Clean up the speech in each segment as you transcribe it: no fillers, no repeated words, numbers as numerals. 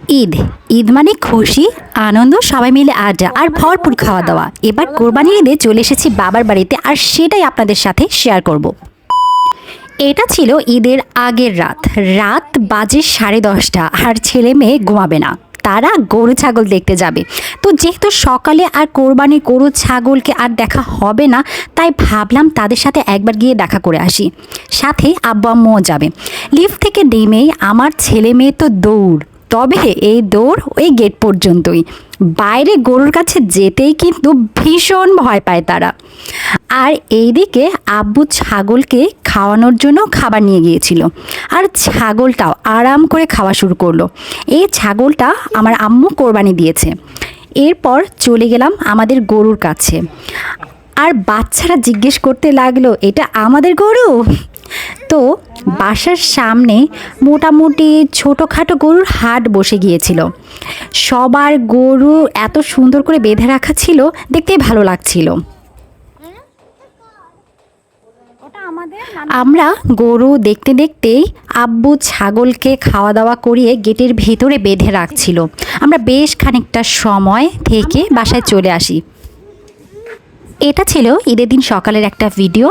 ঈদ ঈদ মানে খুশি, আনন্দ, সবাই মিলে আড্ডা আর ভরপুর খাওয়া দাওয়া। এবার কোরবানির ঈদে চলে এসেছি বাবার বাড়িতে, আর সেটাই আপনাদের সাথে শেয়ার করব। এটা ছিল ঈদের আগের রাত। রাত বাজে 10:30, আর ছেলে মেয়ে ঘুমাবে না, তারা গরু ছাগল দেখতে যাবে। তো যেহেতু সকালে আর কোরবানির গরু ছাগলকে আর দেখা হবে না, তাই ভাবলাম তাদের সাথে একবার গিয়ে দেখা করে আসি। সাথে আব্বু আম্মুও যাবে। লিফট থেকে নেমেই আমার ছেলে মেয়ে তো দৌড়। তবে এই দৌড় ওই গেট পর্যন্তই, বাইরে গরুর কাছে যেতেই কিন্তু ভীষণ ভয় পায় তারা। আর এইদিকে আব্বু ছাগলকে খাওয়ানোর জন্য খাবার নিয়ে গিয়েছিল, আর ছাগলটাও আরাম করে খাওয়া শুরু করলো। এই ছাগলটা আমার আম্মু কোরবানি দিয়েছে। এরপর চলে গেলাম আমাদের গরুর কাছে, আর বাচ্চারা জিজ্ঞেস করতে লাগলো, এটা আমাদের গরু? তো বাসার সামনে মোটামুটি ছোটোখাটো গরুর হাট বসে গিয়েছিল। সবার গরু এত সুন্দর করে বেঁধে রাখা ছিল, দেখতেই ভালো লাগছিল। আমরা গরু দেখতে দেখতেই আব্বু ছাগলকে খাওয়া দাওয়া করিয়ে গেটের ভেতরে বেঁধে রাখছিল। আমরা বেশ খানিকটা সময় থেকে বাসায় চলে আসি। এটা ছিল ঈদের দিন সকালের একটা ভিডিও।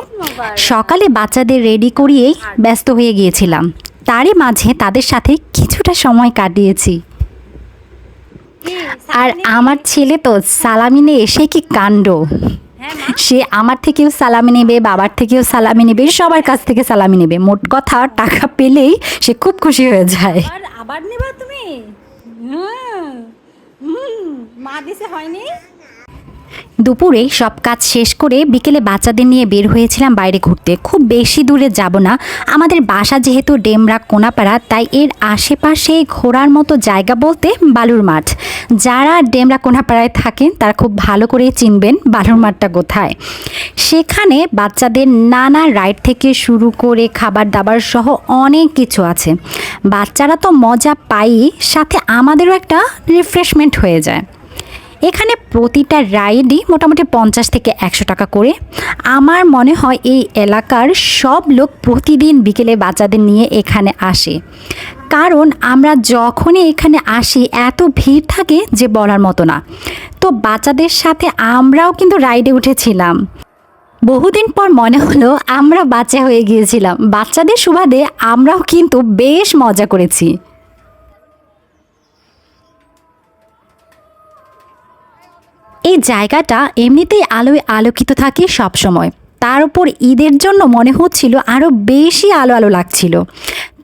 সকালে বাচ্চাদের রেডি করিয়েই ব্যস্ত হয়ে গিয়েছিলাম, তারই মাঝে তাদের সাথে কিছুটা সময় কাটিয়েছি। আর আমার ছেলে তো সালামি নিয়ে এসে কি কাণ্ড! সে আমার থেকেও সালামি নেবে, বাবার থেকেও সালামি নেবে, সবার কাছ থেকে সালামি নেবে। মোট কথা টাকা পেলেই সে খুব খুশি হয়ে যায়। আবার নেবা তুমি? মা দিছে হয়নি। দুপুরে সব কাজ শেষ করে বিকেলে বাচ্চাদের নিয়ে বের হয়েছিলাম বাইরে ঘুরতে। খুব বেশি দূরে যাব না, আমাদের বাসা যেহেতু ডেমরা কোনাপাড়া, তাই এর আশেপাশে ঘোরার মতো জায়গা বলতে বালুর মাঠ। যারা ডেমরা কোনাপাড়ায় থাকেন তারা খুব ভালো করে চিনবেন বালুর মাঠটা কোথায়। সেখানে বাচ্চাদের নানা রাইড থেকে শুরু করে খাবার দাবার সহ অনেক কিছু আছে। বাচ্চারা তো মজা পাই, সাথে আমাদেরও একটা রিফ্রেশমেন্ট হয়ে যায়। এখানে প্রতিটা রাইডই মোটামুটি 50 থেকে 100 টাকা করে। আমার মনে হয় এই এলাকার সব লোক প্রতিদিন বিকেলে বাচ্চাদের নিয়ে এখানে আসে, কারণ আমরা যখনই এখানে আসি এত ভিড় থাকে যে বলার মতো না। তো বাচ্চাদের সাথে আমরাও কিন্তু রাইডে উঠেছিলাম। বহুদিন পর মনে হলো আমরা বাচ্চা হয়ে গিয়েছিলাম। বাচ্চাদের সুবাদে আমরাও কিন্তু বেশ মজা করেছি। এই জায়গাটা এমনিতেই আলোয় আলোকিত থাকে সব সময়, তার উপর ঈদের জন্য মনে হচ্ছিল আরও বেশি আলো আলো লাগছিল।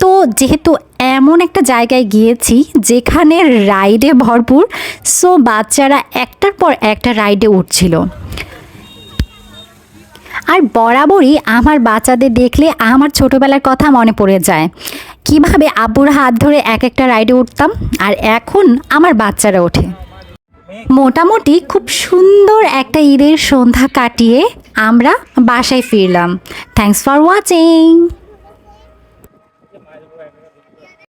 তো যেহেতু এমন একটা জায়গায় গিয়েছি যেখানে রাইডে ভরপুর, সো বাচ্চারা একটার পর একটা রাইডে উঠছিল। আর বরাবরই আমার বাচ্চাদের দেখলে আমার ছোটোবেলার কথা মনে পড়ে যায়, কিভাবে আব্বুর হাত ধরে এক একটা রাইডে উঠতাম, আর এখন আমার বাচ্চারা ওঠে। মোটামুটি খুব সুন্দর একটা ঈদের সন্ধ্যা কাটিয়ে আমরা বাসায় ফিরলাম। Thanks for watching.